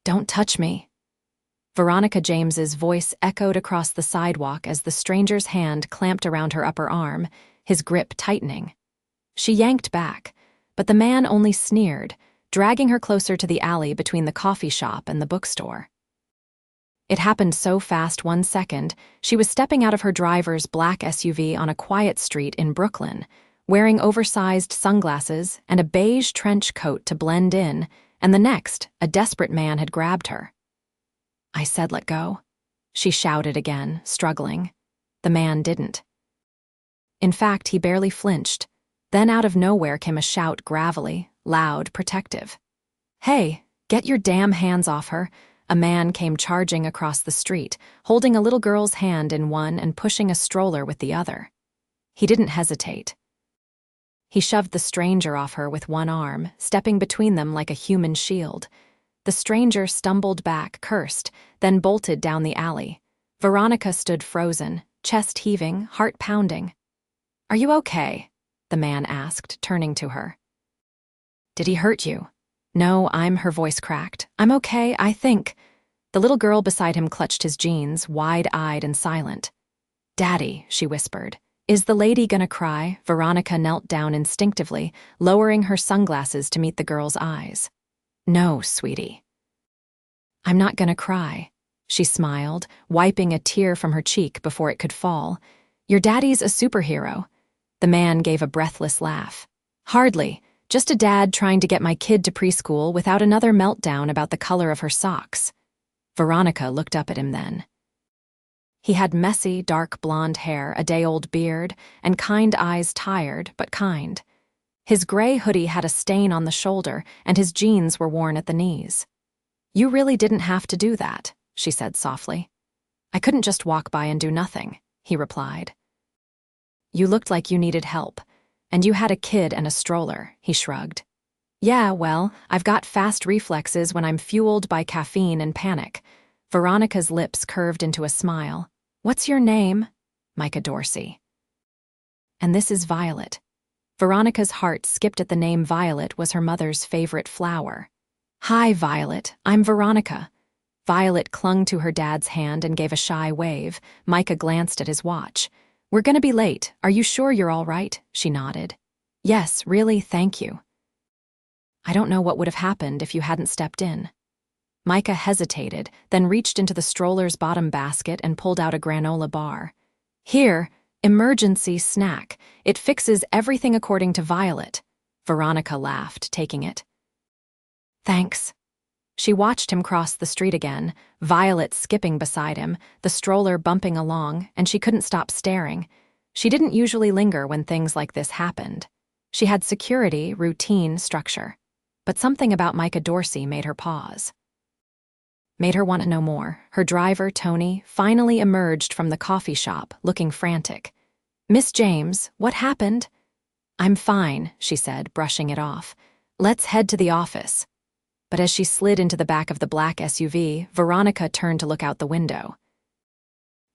Don't touch me. Veronica James's voice echoed across the sidewalk as the stranger's hand clamped around her upper arm, his grip tightening. She yanked back, but the man only sneered, dragging her closer to the alley between the coffee shop and the bookstore. It happened so fast 1 second, she was stepping out of her driver's black SUV on a quiet street in Brooklyn, wearing oversized sunglasses and a beige trench coat to blend in, and the next, a desperate man had grabbed her. "I said let go," she shouted again, struggling. The man didn't. In fact, he barely flinched. Then out of nowhere came a shout, gravelly, loud, protective. "Hey, get your damn hands off her." A man came charging across the street, holding a little girl's hand in one and pushing a stroller with the other. He didn't hesitate. He shoved the stranger off her with one arm, stepping between them like a human shield. The stranger stumbled back, cursed, then bolted down the alley. Veronica stood frozen, chest heaving, heart pounding. "Are you okay?" the man asked, turning to her. "Did he hurt you?" "No, her voice cracked. "I'm okay, I think." The little girl beside him clutched his jeans, wide-eyed and silent. "Daddy," she whispered. "Is the lady gonna cry?" Veronica knelt down instinctively, lowering her sunglasses to meet the girl's eyes. "No, sweetie." "I'm not gonna cry," she smiled, wiping a tear from her cheek before it could fall. "Your daddy's a superhero." The man gave a breathless laugh. "Hardly. Just a dad trying to get my kid to preschool without another meltdown about the color of her socks." Veronica looked up at him then. He had messy, dark blonde hair, a day-old beard, and kind eyes, tired but kind. His gray hoodie had a stain on the shoulder, and his jeans were worn at the knees. "You really didn't have to do that," she said softly. "I couldn't just walk by and do nothing," he replied. "You looked like you needed help. And you had a kid and a stroller," he shrugged. "Yeah, well, I've got fast reflexes when I'm fueled by caffeine and panic." Veronica's lips curved into a smile. "What's your name?" "Micah Dorsey." "And this is Violet." Veronica's heart skipped at the name. Violet was her mother's favorite flower. "Hi, Violet, I'm Veronica." Violet clung to her dad's hand and gave a shy wave. Micah glanced at his watch. "We're gonna be late. Are you sure you're all right?" She nodded. "Yes, really, thank you." "I don't know what would have happened if you hadn't stepped in." Micah hesitated, then reached into the stroller's bottom basket and pulled out a granola bar. "Here, emergency snack. It fixes everything according to Violet." Veronica laughed, taking it. "Thanks." She watched him cross the street again, Violet skipping beside him, the stroller bumping along, and she couldn't stop staring. She didn't usually linger when things like this happened. She had security, routine, structure. But something about Micah Dorsey made her pause. Made her want to know more. Her driver, Tony, finally emerged from the coffee shop, looking frantic. "Miss James, what happened?" "I'm fine," she said, brushing it off. "Let's head to the office." But as she slid into the back of the black SUV, Veronica turned to look out the window.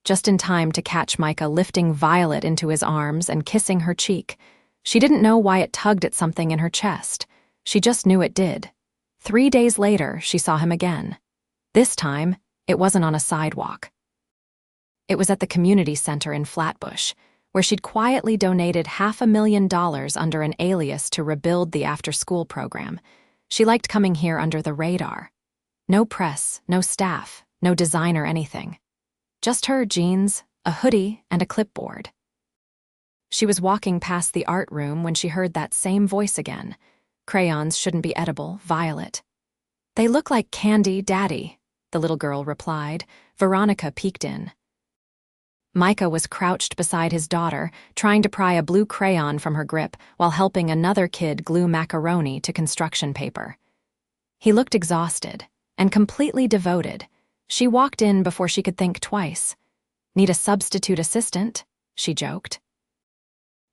Just in time to catch Micah lifting Violet into his arms and kissing her cheek. She didn't know why it tugged at something in her chest. She just knew it did. 3 days later, she saw him again. This time, it wasn't on a sidewalk. It was at the community center in Flatbush, where she'd quietly donated $500,000 under an alias to rebuild the after-school program. She liked coming here under the radar. No press, no staff, no designer anything. Just her jeans, a hoodie, and a clipboard. She was walking past the art room when she heard that same voice again. "Crayons shouldn't be edible, Violet." "They look like candy, Daddy," the little girl replied. Veronica peeked in. Micah was crouched beside his daughter, trying to pry a blue crayon from her grip while helping another kid glue macaroni to construction paper. He looked exhausted and completely devoted. She walked in before she could think twice. "Need a substitute assistant?" she joked.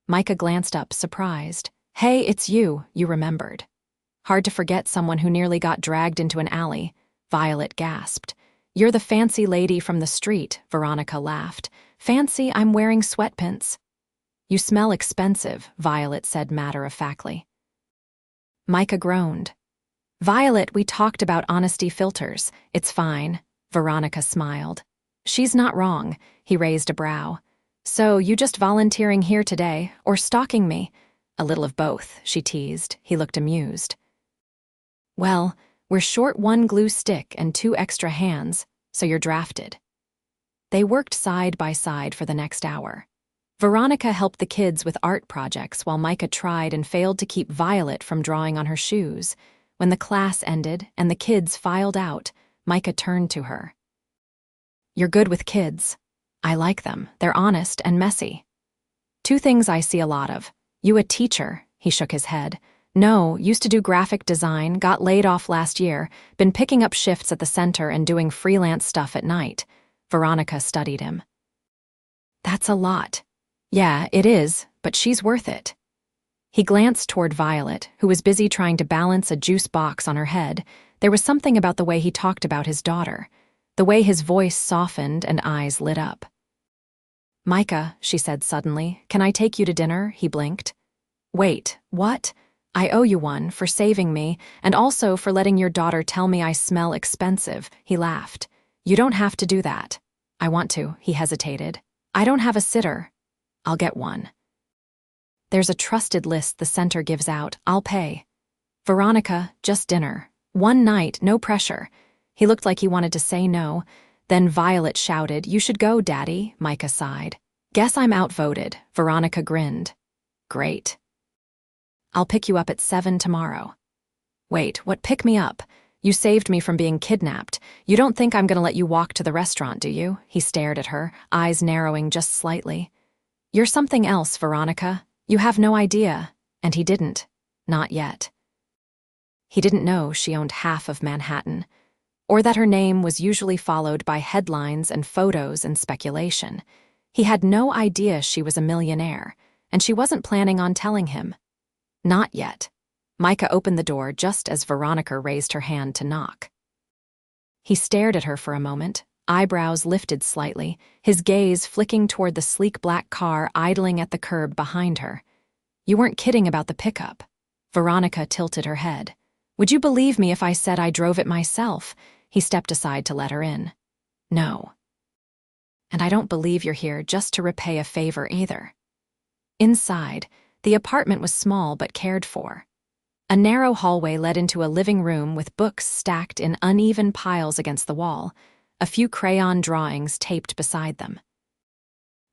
Micah glanced up, surprised. "Hey, it's you remembered." "Hard to forget someone who nearly got dragged into an alley," Violet gasped. "You're the fancy lady from the street," Veronica laughed. "Fancy, I'm wearing sweatpants." "You smell expensive," Violet said matter-of-factly. Micah groaned. Violet, we talked about honesty filters. It's fine. Veronica smiled. She's not wrong. He raised a brow. So, you just volunteering here today, or stalking me? A little of both, she teased. He looked amused. Well, we're short one glue stick and 2 extra hands, so you're drafted. They worked side by side for the next hour. Veronica helped the kids with art projects while Micah tried and failed to keep Violet from drawing on her shoes. When the class ended and the kids filed out, Micah turned to her. You're good with kids. I like them. They're honest and messy. 2 things I see a lot of. You a teacher, he shook his head. No, used to do graphic design, got laid off last year, been picking up shifts at the center and doing freelance stuff at night. Veronica studied him. That's a lot. Yeah, it is, but she's worth it. He glanced toward Violet, who was busy trying to balance a juice box on her head. There was something about the way he talked about his daughter, the way his voice softened and eyes lit up. Micah, she said suddenly, can I take you to dinner? He blinked. Wait, what? I owe you one for saving me and also for letting your daughter tell me I smell expensive, he laughed. You don't have to do that. I want to, he hesitated. I don't have a sitter. I'll get one. There's a trusted list the center gives out. I'll pay. Veronica, just dinner. One night, no pressure. He looked like he wanted to say no. Then Violet shouted, You should go, Daddy, Micah sighed. Guess I'm outvoted, Veronica grinned. Great. I'll pick you up at 7 tomorrow. Wait, what pick me up? You saved me from being kidnapped. You don't think I'm going to let you walk to the restaurant, do you? He stared at her, eyes narrowing just slightly. You're something else, Veronica. You have no idea. And he didn't. Not yet. He didn't know she owned half of Manhattan, or that her name was usually followed by headlines and photos and speculation. He had no idea she was a millionaire, and she wasn't planning on telling him. Not yet. Micah opened the door just as Veronica raised her hand to knock. He stared at her for a moment, eyebrows lifted slightly, his gaze flicking toward the sleek black car idling at the curb behind her. You weren't kidding about the pickup. Veronica tilted her head. Would you believe me if I said I drove it myself? He stepped aside to let her in. No. And I don't believe you're here just to repay a favor either. Inside, the apartment was small but cared for. A narrow hallway led into a living room with books stacked in uneven piles against the wall, a few crayon drawings taped beside them.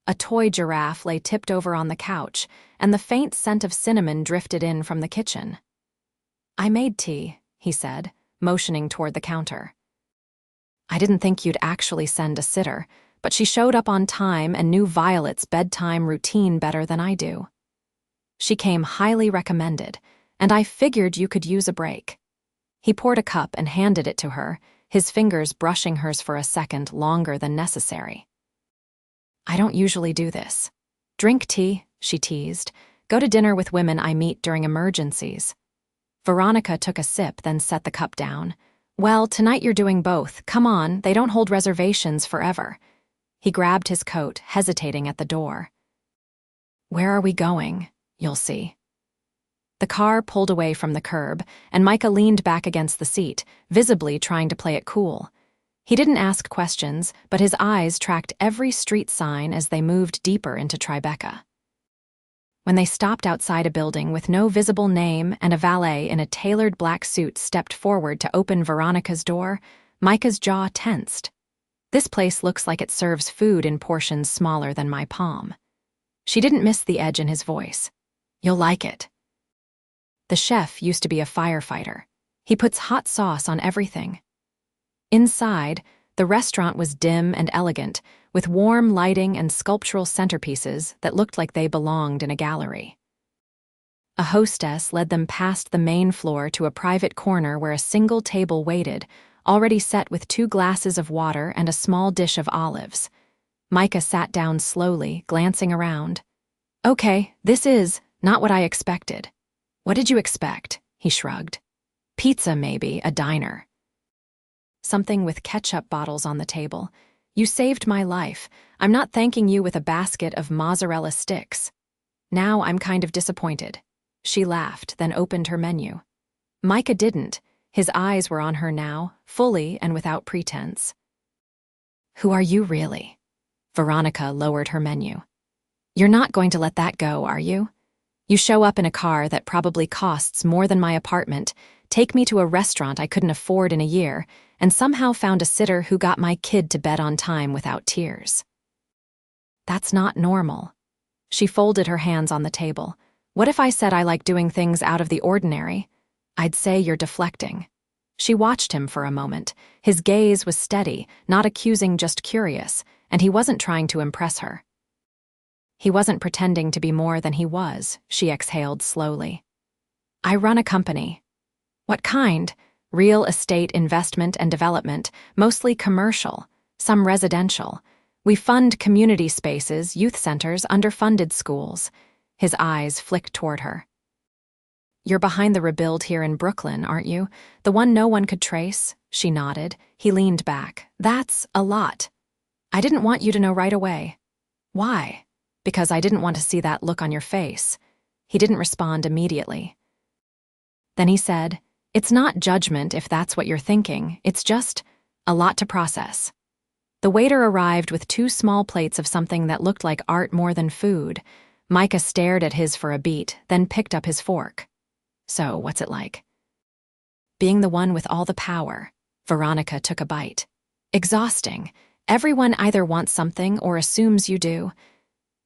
A toy giraffe lay tipped over on the couch, and the faint scent of cinnamon drifted in from the kitchen. I made tea, he said, motioning toward the counter. I didn't think you'd actually send a sitter, but she showed up on time and knew Violet's bedtime routine better than I do. She came highly recommended, and I figured you could use a break. He poured a cup and handed it to her, his fingers brushing hers for a second longer than necessary. I don't usually do this. Drink tea, she teased. Go to dinner with women I meet during emergencies. Veronica took a sip, then set the cup down. Well, tonight you're doing both. Come on, they don't hold reservations forever. He grabbed his coat, hesitating at the door. Where are we going? You'll see. The car pulled away from the curb, and Micah leaned back against the seat, visibly trying to play it cool. He didn't ask questions, but his eyes tracked every street sign as they moved deeper into Tribeca. When they stopped outside a building with no visible name and a valet in a tailored black suit stepped forward to open Veronica's door, Micah's jaw tensed. This place looks like it serves food in portions smaller than my palm. She didn't miss the edge in his voice. You'll like it. The chef used to be a firefighter. He puts hot sauce on everything. Inside, the restaurant was dim and elegant, with warm lighting and sculptural centerpieces that looked like they belonged in a gallery. A hostess led them past the main floor to a private corner where a single table waited, already set with 2 glasses of water and a small dish of olives. Micah sat down slowly, glancing around. Okay, this is not what I expected. What did you expect? He shrugged. Pizza, maybe, a diner. Something with ketchup bottles on the table. You saved my life. I'm not thanking you with a basket of mozzarella sticks. Now I'm kind of disappointed. She laughed, then opened her menu. Micah didn't. His eyes were on her now, fully and without pretense. "Who are you really?" Veronica lowered her menu. "You're not going to let that go, are you? You show up in a car that probably costs more than my apartment, take me to a restaurant I couldn't afford in a year, and somehow found a sitter who got my kid to bed on time without tears. That's not normal." She folded her hands on the table. "What if I said I like doing things out of the ordinary? I'd say you're deflecting." She watched him for a moment. His gaze was steady, not accusing, just curious, and he wasn't trying to impress her. He wasn't pretending to be more than he was, she exhaled slowly. "I run a company." "What kind?" "Real estate investment and development, mostly commercial, some residential. We fund community spaces, youth centers, underfunded schools." His eyes flicked toward her. "You're behind the rebuild here in Brooklyn, aren't you? The one no one could trace?" She nodded. He leaned back. "That's a lot. I didn't want you to know right away." "Why?" "Because I didn't want to see that look on your face." He didn't respond immediately. Then he said, "It's not judgment if that's what you're thinking. It's just a lot to process." The waiter arrived with 2 small plates of something that looked like art more than food. Micah stared at his for a beat, then picked up his fork. "So, what's it like?" "Being the one with all the power." Veronica took a bite. "Exhausting. Everyone either wants something or assumes you do.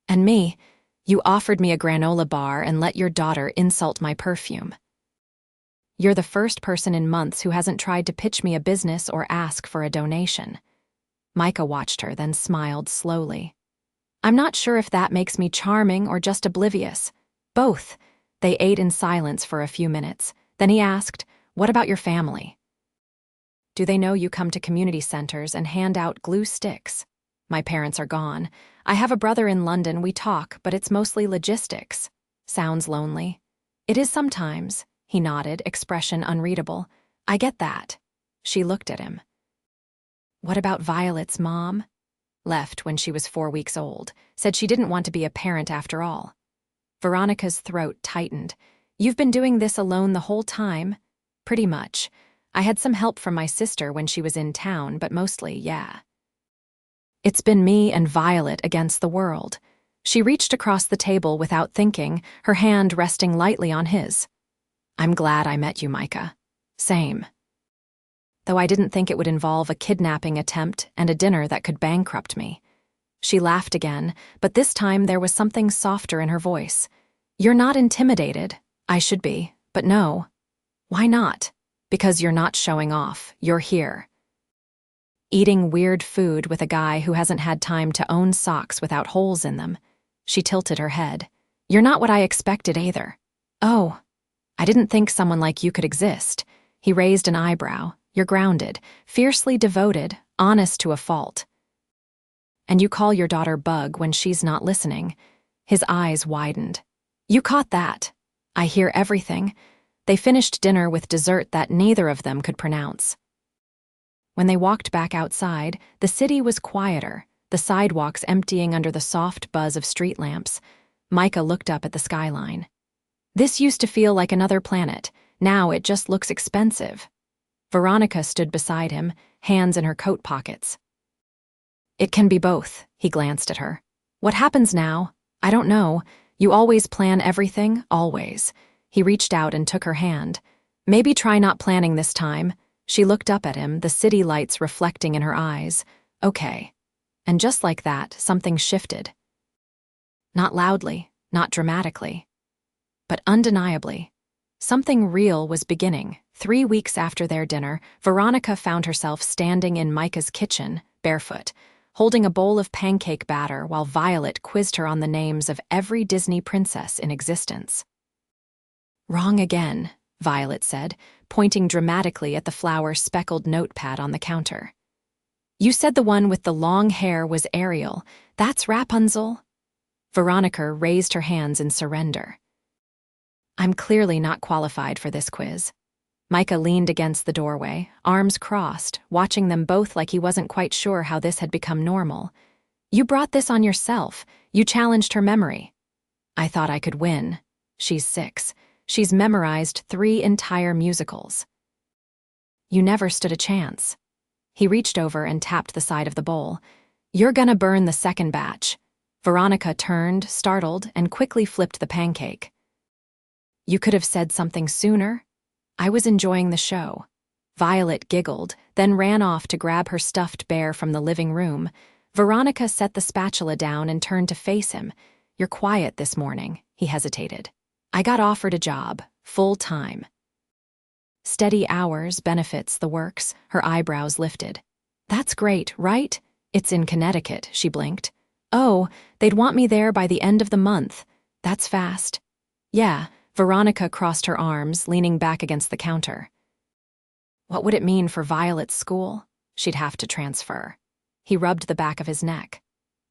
And me, you offered me a granola bar and let your daughter insult my perfume. You're the first person in months who hasn't tried to pitch me a business or ask for a donation." Micah watched her, then smiled slowly. "I'm not sure if that makes me charming or just oblivious. Both." They ate in silence for a few minutes. Then he asked, "What about your family? Do they know you come to community centers and hand out glue sticks?" "My parents are gone. I have a brother in London. We talk, but it's mostly logistics." "Sounds lonely." "It is sometimes." He nodded, expression unreadable. "I get that." She looked at him. "What about Violet's mom?" "Left when she was 4 weeks old. Said she didn't want to be a parent after all." Veronica's throat tightened. "You've been doing this alone the whole time?" "Pretty much. I had some help from my sister when she was in town, but mostly, yeah. It's been me and Violet against the world." She reached across the table without thinking, her hand resting lightly on his. "I'm glad I met you, Micah." "Same. Though I didn't think it would involve a kidnapping attempt and a dinner that could bankrupt me." She laughed again, but this time there was something softer in her voice. "You're not intimidated." "I should be, but no." "Why not?" "Because you're not showing off. You're here. Eating weird food with a guy who hasn't had time to own socks without holes in them." She tilted her head. "You're not what I expected either." "Oh, I didn't think someone like you could exist." He raised an eyebrow. "You're grounded, fiercely devoted, honest to a fault. And you call your daughter Bug when she's not listening." His eyes widened. "You caught that." "I hear everything." They finished dinner with dessert that neither of them could pronounce. When they walked back outside, the city was quieter, the sidewalks emptying under the soft buzz of street lamps. Micah looked up at the skyline. "This used to feel like another planet. Now it just looks expensive." Veronica stood beside him, hands in her coat pockets. "It can be both." He glanced at her. "What happens now? I don't know. You always plan everything, always." He reached out and took her hand. "Maybe try not planning this time." She looked up at him, the city lights reflecting in her eyes. "Okay." And just like that, something shifted. Not loudly, not dramatically, but undeniably. Something real was beginning. 3 weeks after their dinner, Veronica found herself standing in Micah's kitchen, barefoot, holding a bowl of pancake batter while Violet quizzed her on the names of every Disney princess in existence. "Wrong again," Violet said, pointing dramatically at the flower-speckled notepad on the counter. "You said the one with the long hair was Ariel. That's Rapunzel." Veronica raised her hands in surrender. "I'm clearly not qualified for this quiz." Micah leaned against the doorway, arms crossed, watching them both like he wasn't quite sure how this had become normal. "You brought this on yourself. You challenged her memory." "I thought I could win. She's 6. She's memorized 3 entire musicals." You never stood a chance. He reached over and tapped the side of the bowl. You're gonna burn the second batch. Veronica turned, startled, and quickly flipped the pancake. You could have said something sooner. I was enjoying the show. Violet giggled, then ran off to grab her stuffed bear from the living room. Veronica set the spatula down and turned to face him. You're quiet this morning, he hesitated. I got offered a job, full-time. Steady hours, benefits, the works, her eyebrows lifted. That's great, right? It's in Connecticut, she blinked. Oh, they'd want me there by the end of the month. That's fast. Yeah, Veronica crossed her arms, leaning back against the counter. What would it mean for Violet's school? She'd have to transfer. He rubbed the back of his neck.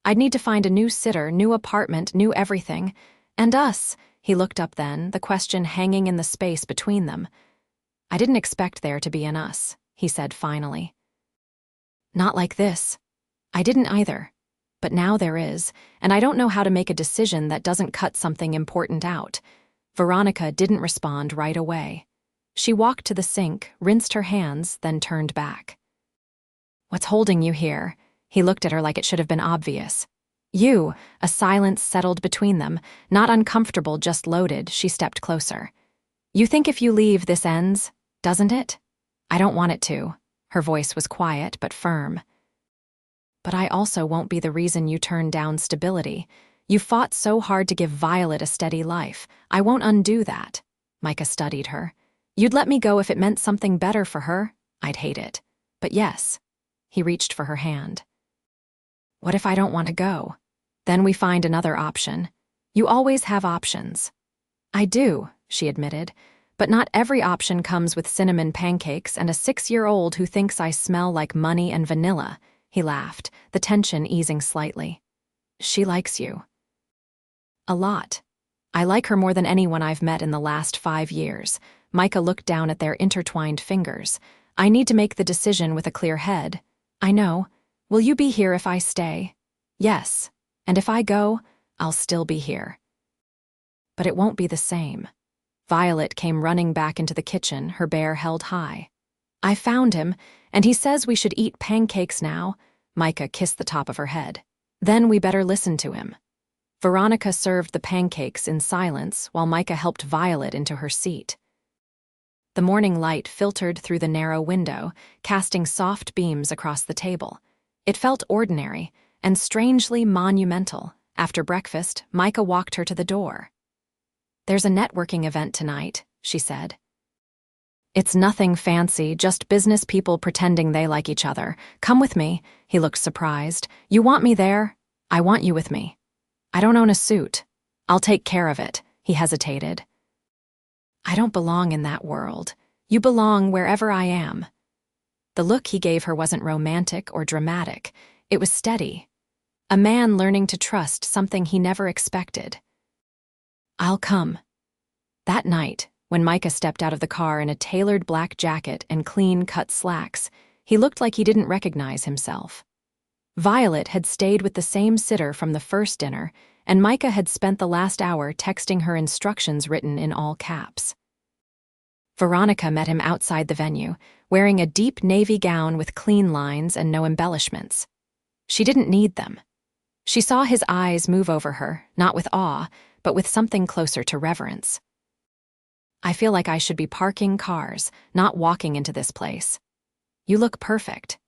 I'd need to find a new sitter, new apartment, new everything. And us. He looked up then, the question hanging in the space between them. I didn't expect there to be an us, he said finally. Not like this. I didn't either. But now there is, and I don't know how to make a decision that doesn't cut something important out. Veronica didn't respond right away. She walked to the sink, rinsed her hands, then turned back. What's holding you here? He looked at her like it should have been obvious. You. A silence settled between them, not uncomfortable, just loaded. She stepped closer. You think if you leave, this ends, doesn't it? I don't want it to. Her voice was quiet but firm. But I also won't be the reason you turn down stability. You fought so hard to give Violet a steady life. I won't undo that. Micah studied her. You'd let me go if it meant something better for her? I'd hate it. But yes. He reached for her hand. What if I don't want to go? Then we find another option. You always have options. I do, she admitted, but not every option comes with cinnamon pancakes and a 6-year-old who thinks I smell like money and vanilla. He laughed, the tension easing slightly. She likes you. A lot. I like her more than anyone I've met in the last 5 years. Micah looked down at their intertwined fingers. I need to make the decision with a clear head. I know. Will you be here if I stay? Yes. And if I go, I'll still be here. But it won't be the same. Violet came running back into the kitchen, her bear held high. I found him, and he says we should eat pancakes now. Micah kissed the top of her head. Then we better listen to him. Veronica served the pancakes in silence while Micah helped Violet into her seat. The morning light filtered through the narrow window, casting soft beams across the table. It felt ordinary and strangely monumental. After breakfast, Micah walked her to the door. There's a networking event tonight, she said. It's nothing fancy, just business people pretending they like each other. Come with me. He looked surprised. You want me there? I want you with me. I don't own a suit. I'll take care of it. He hesitated. I don't belong in that world. You belong wherever I am. The look he gave her wasn't romantic or dramatic. It was steady. A man learning to trust something he never expected. I'll come. That night, when Micah stepped out of the car in a tailored black jacket and clean-cut slacks, he looked like he didn't recognize himself. Violet had stayed with the same sitter from the first dinner, and Micah had spent the last hour texting her instructions written in all caps. Veronica met him outside the venue, wearing a deep navy gown with clean lines and no embellishments. She didn't need them. She saw his eyes move over her, not with awe, but with something closer to reverence. I feel like I should be parking cars, not walking into this place. You look perfect.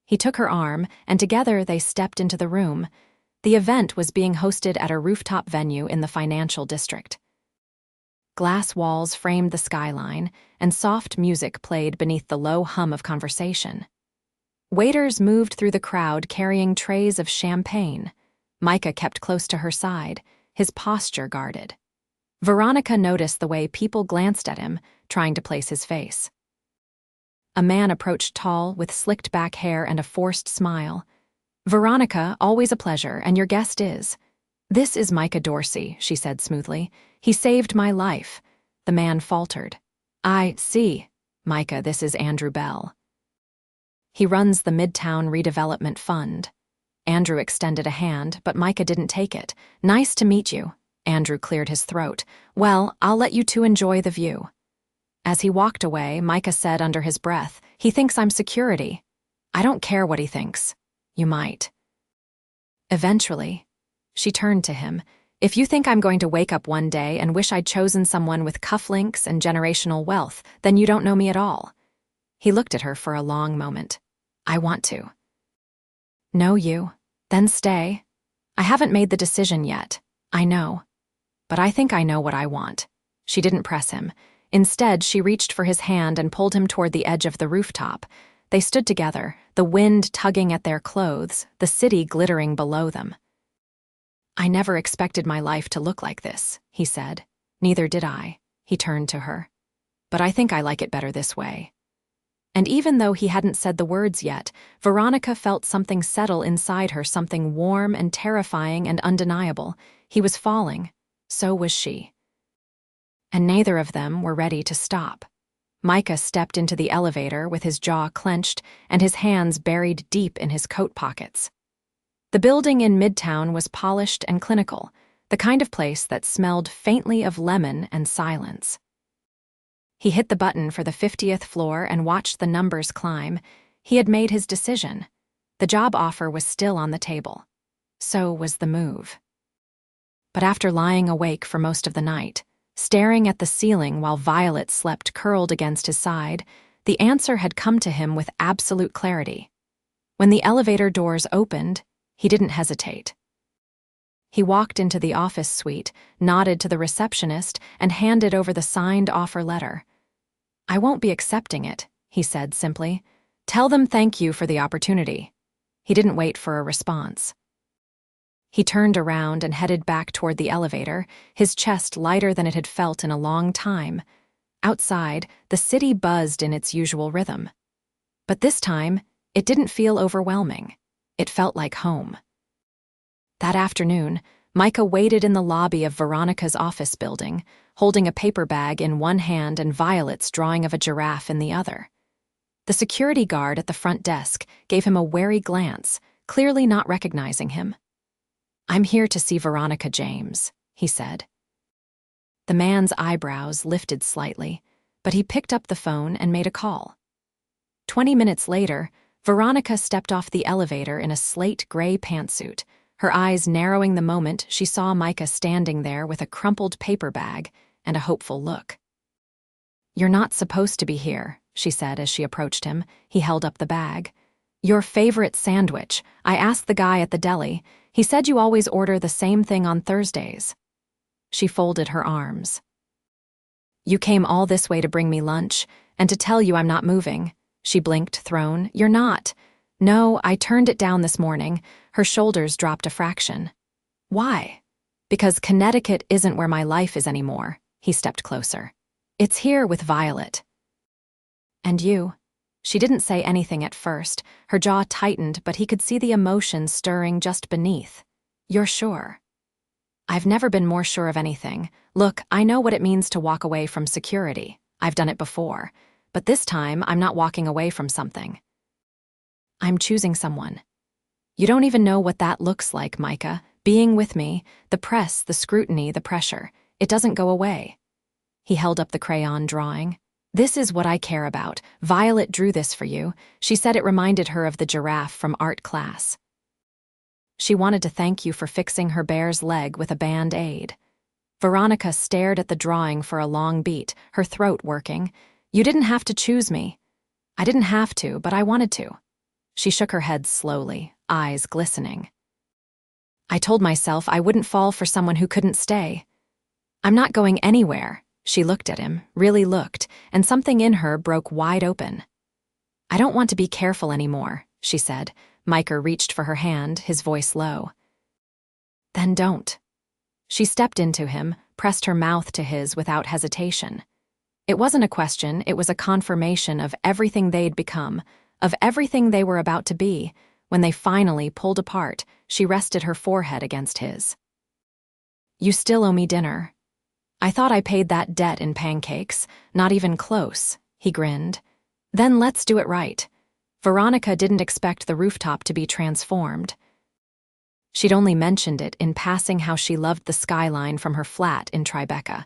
He took her arm, and together they stepped into the room. The event was being hosted at a rooftop venue in the financial district. Glass walls framed the skyline, and soft music played beneath the low hum of conversation. Waiters moved through the crowd carrying trays of champagne. Micah kept close to her side, his posture guarded. Veronica noticed the way people glanced at him, trying to place his face. A man approached tall, with slicked back hair and a forced smile. Veronica, always a pleasure, and your guest is. This is Micah Dorsey, she said smoothly. He saved my life. The man faltered. I see. Micah, this is Andrew Bell. He runs the Midtown Redevelopment Fund. Andrew extended a hand, but Micah didn't take it. Nice to meet you. Andrew cleared his throat. Well, I'll let you two enjoy the view. As he walked away, Micah said under his breath, He thinks I'm security. I don't care what he thinks. You might. Eventually, she turned to him. If you think I'm going to wake up one day and wish I'd chosen someone with cufflinks and generational wealth, then you don't know me at all. He looked at her for a long moment. I want to. Know you. Then stay. I haven't made the decision yet. I know. But I think I know what I want. She didn't press him. Instead, she reached for his hand and pulled him toward the edge of the rooftop. They stood together, the wind tugging at their clothes, the city glittering below them. I never expected my life to look like this, he said. Neither did I. He turned to her. But I think I like it better this way. And even though he hadn't said the words yet, Veronica felt something settle inside her, something warm and terrifying and undeniable. He was falling. So was she. And neither of them were ready to stop. Micah stepped into the elevator with his jaw clenched and his hands buried deep in his coat pockets. The building in Midtown was polished and clinical, the kind of place that smelled faintly of lemon and silence. He hit the button for the 50th floor and watched the numbers climb. He had made his decision. The job offer was still on the table. So was the move. But after lying awake for most of the night, staring at the ceiling while Violet slept curled against his side, the answer had come to him with absolute clarity. When the elevator doors opened, he didn't hesitate. He walked into the office suite, nodded to the receptionist, and handed over the signed offer letter. I won't be accepting it, he said simply. Tell them thank you for the opportunity. He didn't wait for a response. He turned around and headed back toward the elevator, his chest lighter than it had felt in a long time. Outside, the city buzzed in its usual rhythm. But this time, it didn't feel overwhelming. It felt like home. That afternoon, Micah waited in the lobby of Veronica's office building, holding a paper bag in one hand and Violet's drawing of a giraffe in the other. The security guard at the front desk gave him a wary glance, clearly not recognizing him. I'm here to see Veronica James, he said. The man's eyebrows lifted slightly, but he picked up the phone and made a call. 20 minutes later, Veronica stepped off the elevator in a slate gray pantsuit, her eyes narrowing the moment she saw Micah standing there with a crumpled paper bag and a hopeful look. You're not supposed to be here, she said as she approached him. He held up the bag. Your favorite sandwich. I asked the guy at the deli. He said you always order the same thing on Thursdays. She folded her arms. You came all this way to bring me lunch and to tell you I'm not moving. She blinked, thrown. You're not. No, I turned it down this morning. Her shoulders dropped a fraction. Why? Because Connecticut isn't where my life is anymore. He stepped closer. It's here with Violet. And you? She didn't say anything at first. Her jaw tightened, but he could see the emotion stirring just beneath. You're sure? I've never been more sure of anything. Look, I know what it means to walk away from security. I've done it before. But this time, I'm not walking away from something. I'm choosing someone. You don't even know what that looks like, Micah. Being with me, the press, the scrutiny, the pressure. It doesn't go away. He held up the crayon drawing. This is what I care about. Violet drew this for you. She said it reminded her of the giraffe from art class. She wanted to thank you for fixing her bear's leg with a band-aid. Veronica stared at the drawing for a long beat, her throat working. You didn't have to choose me. I didn't have to, but I wanted to. She shook her head slowly, eyes glistening. I told myself I wouldn't fall for someone who couldn't stay. I'm not going anywhere. She looked at him, really looked, and something in her broke wide open. I don't want to be careful anymore, she said. Micah reached for her hand, his voice low. Then don't. She stepped into him, pressed her mouth to his without hesitation. It wasn't a question, it was a confirmation of everything they'd become, of everything they were about to be. When they finally pulled apart, she rested her forehead against his. You still owe me dinner. I thought I paid that debt in pancakes, not even close, he grinned. Then let's do it right. Veronica didn't expect the rooftop to be transformed. She'd only mentioned it in passing how she loved the skyline from her flat in Tribeca,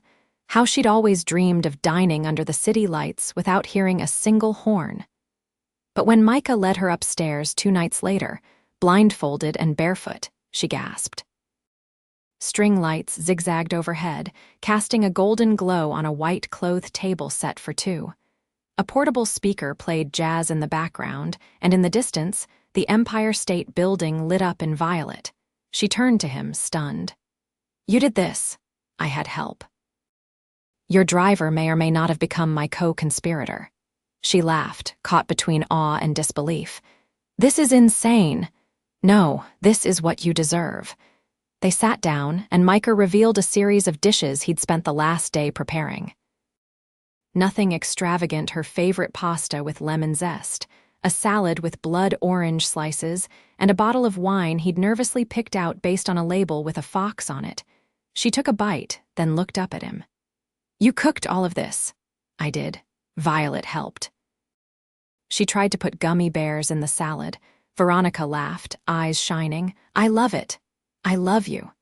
how she'd always dreamed of dining under the city lights without hearing a single horn. But when Micah led her upstairs 2 nights later, blindfolded and barefoot, she gasped. String lights zigzagged overhead, casting a golden glow on a white-clothed table set for two. A portable speaker played jazz in the background, and in the distance, the Empire State Building lit up in violet. She turned to him, stunned. "You did this. I had help. Your driver may or may not have become my co-conspirator." She laughed, caught between awe and disbelief. "This is insane. No, this is what you deserve." They sat down, and Micah revealed a series of dishes he'd spent the last day preparing. Nothing extravagant, her favorite pasta with lemon zest, a salad with blood orange slices, and a bottle of wine he'd nervously picked out based on a label with a fox on it. She took a bite, then looked up at him. "You cooked all of this." "I did. Violet helped." She tried to put gummy bears in the salad. Veronica laughed, eyes shining. "I love it. I love you."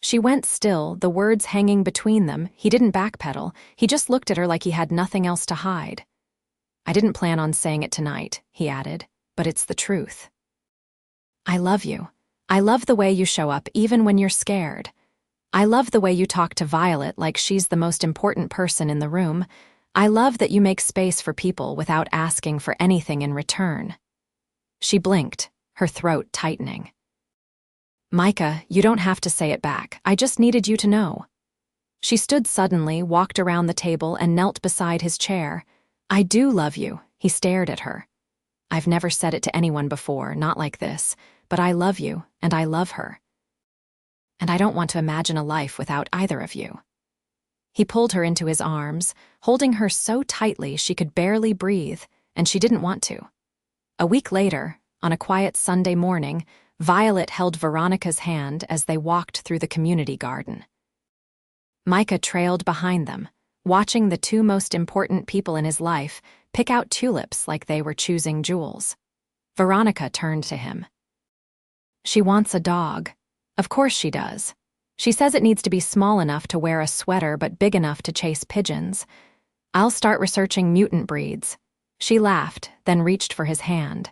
She went still, the words hanging between them. He didn't backpedal. He just looked at her like he had nothing else to hide. "I didn't plan on saying it tonight," he added, "but it's the truth. I love you. I love the way you show up even when you're scared. I love the way you talk to Violet like she's the most important person in the room. I love that you make space for people without asking for anything in return." She blinked, her throat tightening. "Micah, you don't have to say it back. I just needed you to know." She stood suddenly, walked around the table, and knelt beside his chair. "I do love you." He stared at her. "I've never said it to anyone before, not like this, but I love you, and I love her. And I don't want to imagine a life without either of you." He pulled her into his arms, holding her so tightly she could barely breathe, and she didn't want to. A week later, on a quiet Sunday morning, Violet held Veronica's hand as they walked through the community garden. Micah trailed behind them, watching the two most important people in his life pick out tulips like they were choosing jewels. Veronica turned to him. "She wants a dog. Of course she does. She says it needs to be small enough to wear a sweater but big enough to chase pigeons. I'll start researching mutant breeds." She laughed, then reached for his hand.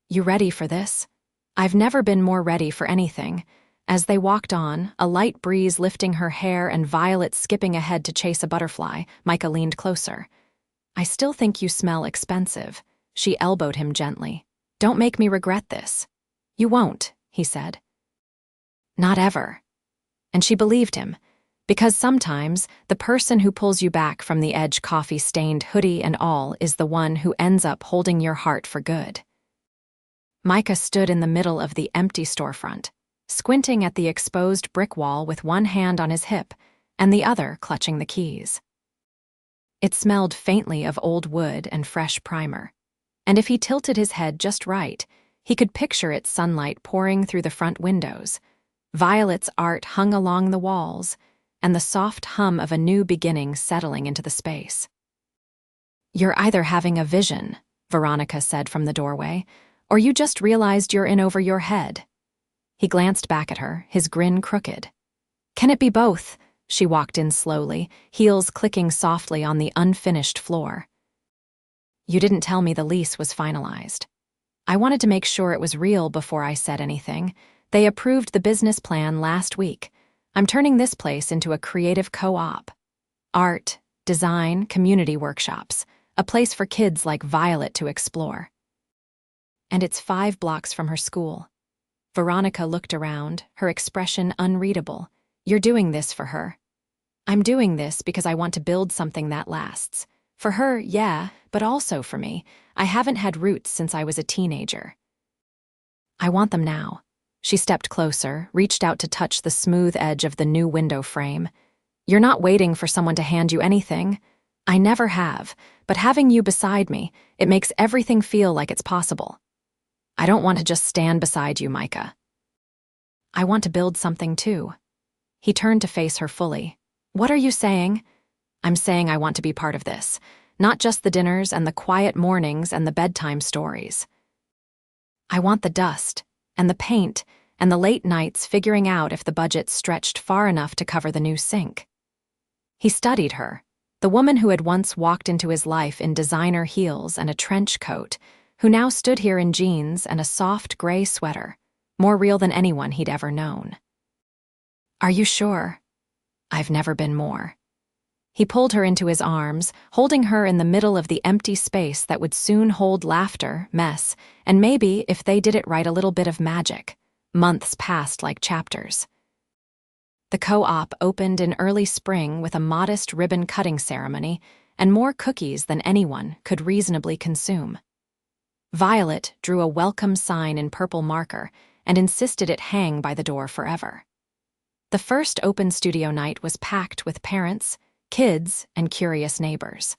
"You ready for this?" "I've never been more ready for anything." As they walked on, a light breeze lifting her hair and Violet skipping ahead to chase a butterfly, Micah leaned closer. "I still think you smell expensive." She elbowed him gently. "Don't make me regret this." "You won't," he said. "Not ever." And she believed him, because sometimes the person who pulls you back from the edge, coffee-stained hoodie and all, is the one who ends up holding your heart for good. Micah stood in the middle of the empty storefront, squinting at the exposed brick wall with one hand on his hip and the other clutching the keys. It smelled faintly of old wood and fresh primer, and if he tilted his head just right, he could picture its sunlight pouring through the front windows. Violet's art hung along the walls, and the soft hum of a new beginning settling into the space. "You're either having a vision," Veronica said from the doorway, "or you just realized you're in over your head." He glanced back at her, his grin crooked. "Can it be both?" She walked in slowly, heels clicking softly on the unfinished floor. "You didn't tell me the lease was finalized. I wanted to make sure it was real before I said anything. They approved the business plan last week. I'm turning this place into a creative co-op. Art, design, community workshops, a place for kids like Violet to explore. And it's 5 blocks from her school." Veronica looked around, her expression unreadable. "You're doing this for her." "I'm doing this because I want to build something that lasts. For her, yeah, but also for me. I haven't had roots since I was a teenager. I want them now." She stepped closer, reached out to touch the smooth edge of the new window frame. "You're not waiting for someone to hand you anything. I never have, but having you beside me, it makes everything feel like it's possible. I don't want to just stand beside you, Micah. I want to build something too." He turned to face her fully. "What are you saying?" "I'm saying I want to be part of this, not just the dinners and the quiet mornings and the bedtime stories. I want the dust, and the paint, and the late nights figuring out if the budget stretched far enough to cover the new sink." He studied her, The woman who had once walked into his life in designer heels and a trench coat, who now stood here in jeans and a soft gray sweater, more real than anyone he'd ever known. "Are you sure?" "I've never been more." He pulled her into his arms, holding her in the middle of the empty space that would soon hold laughter, mess, and maybe, if they did it right, a little bit of magic. Months passed like chapters. The co-op opened in early spring with a modest ribbon-cutting ceremony and more cookies than anyone could reasonably consume. Violet drew a welcome sign in purple marker and insisted it hang by the door forever. The first open studio night was packed with parents, kids, and curious neighbors.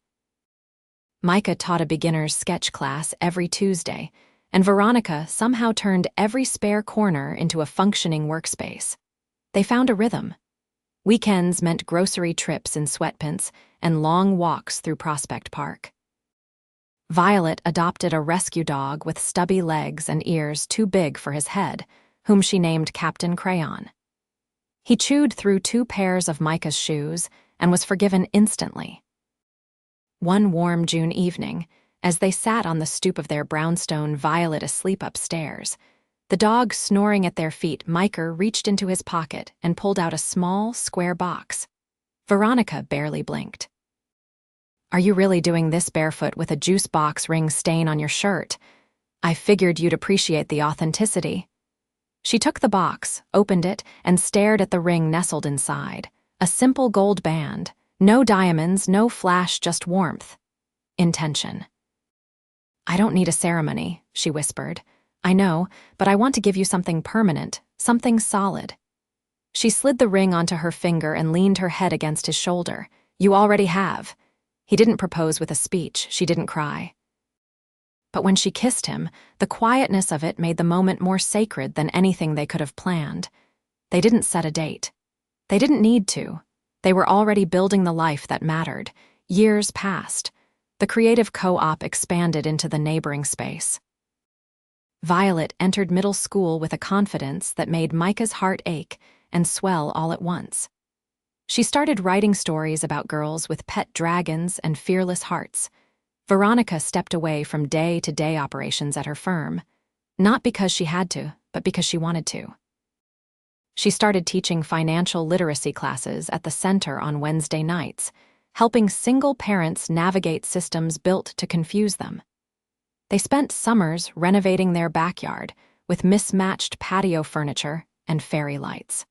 Micah taught a beginner's sketch class every Tuesday, and Veronica somehow turned every spare corner into a functioning workspace. They found a rhythm. Weekends meant grocery trips in sweatpants and long walks through Prospect Park. Violet adopted a rescue dog with stubby legs and ears too big for his head, whom she named Captain Crayon. He chewed through 2 pairs of Micah's shoes and was forgiven instantly. One warm June evening, as they sat on the stoop of their brownstone, Violet asleep upstairs, the dog snoring at their feet, Micah reached into his pocket and pulled out a small, square box. Veronica barely blinked. "Are you really doing this barefoot with a juice box ring stain on your shirt? I figured you'd appreciate the authenticity." She took the box, opened it, and stared at the ring nestled inside. A simple gold band. No diamonds, no flash, just warmth. Intention. "I don't need a ceremony," she whispered. "I know, but I want to give you something permanent, something solid." She slid the ring onto her finger and leaned her head against his shoulder. "You already have." He didn't propose with a speech. She didn't cry. But when she kissed him, the quietness of it made the moment more sacred than anything they could have planned. They didn't set a date. They didn't need to. They were already building the life that mattered. Years passed. The creative co-op expanded into the neighboring space. Violet entered middle school with a confidence that made Micah's heart ache and swell all at once. She started writing stories about girls with pet dragons and fearless hearts. Veronica stepped away from day-to-day operations at her firm, not because she had to, but because she wanted to. She started teaching financial literacy classes at the center on Wednesday nights, helping single parents navigate systems built to confuse them. They spent summers renovating their backyard with mismatched patio furniture and fairy lights.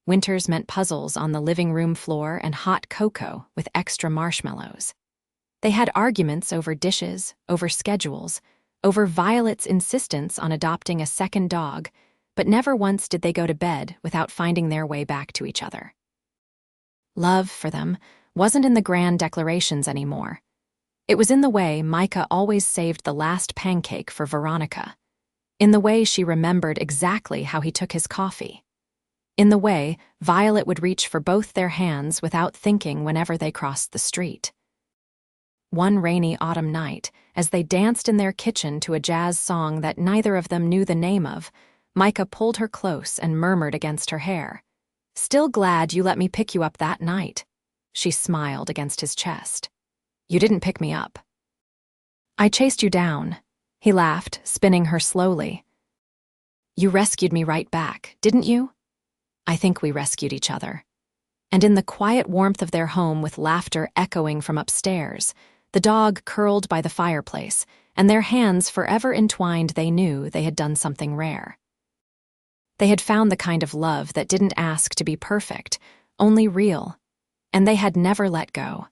Winters meant puzzles on the living room floor and hot cocoa with extra marshmallows. They had arguments over dishes, over schedules, over Violet's insistence on adopting a second dog, but never once did they go to bed without finding their way back to each other. Love, for them, wasn't in the grand declarations anymore. It was in the way Micah always saved the last pancake for Veronica, in the way she remembered exactly how he took his coffee, in the way Violet would reach for both their hands without thinking whenever they crossed the street. One rainy autumn night, as they danced in their kitchen to a jazz song that neither of them knew the name of, Micah pulled her close and murmured against her hair, "Still glad you let me pick you up that night." She smiled against his chest. "You didn't pick me up." "I chased you down." He laughed, spinning her slowly. "You rescued me right back, didn't you?" "I think we rescued each other." And in the quiet warmth of their home, with laughter echoing from upstairs, the dog curled by the fireplace, and their hands forever entwined, they knew they had done something rare. They had found the kind of love that didn't ask to be perfect, only real, and they had never let go.